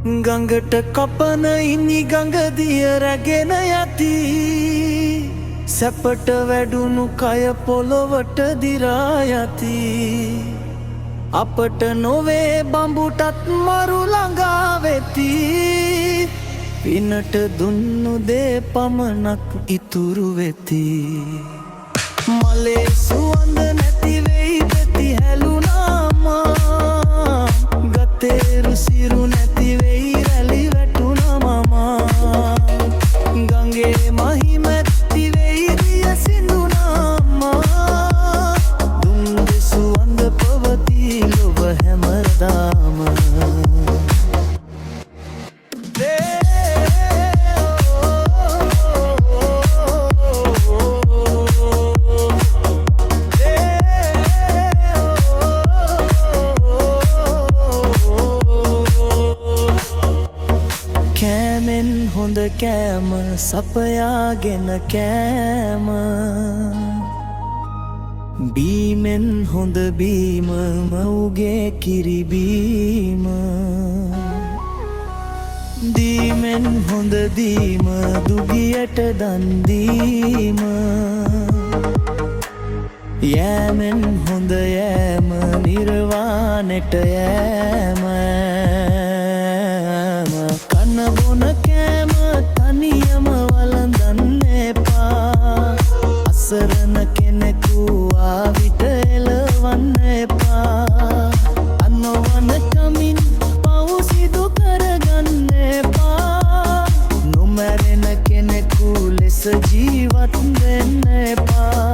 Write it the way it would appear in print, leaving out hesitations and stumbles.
ගඟට කපන ඉනි ගඟදිය රැගෙන යති සැපට වැඩුණු කය පොළොවට දිරා යති අපට නොවේ බඹුටත් මරු ළඟා වෙති පිනට දුන්නු දේ පමණක් ඉතුරු වෙති මලේ සුවඳ නැති වෙයි වෙති හැලුනාම ගතේ රුසිරු නැති වෙයි රැලි වැටුණා මම ගඟේ මහිමැති වෙයි දිය සිඳුනාම දුම් සුවඳ පවති ලොව හැමදාම කෑමෙන් හොඳ කෑම සපයාගෙන කෑම බීමෙන් හොඳ බීම මව්ගේ කිරිබීම දීමෙන් හොඳ දීම දුගියට දන් දීම යෑමෙන් හොඳ යෑම නිර්වාණයට යෑම කන බොන කෑම තනියම වළඳන්න එපා අසරණ කෙනෙකු ආවිට එළවන්න එපා අනවන කමින් පව් සිදු කරගන්න එපා නොමැරෙන කෙනෙකු ලෙස ජීවත් වෙන්න එපා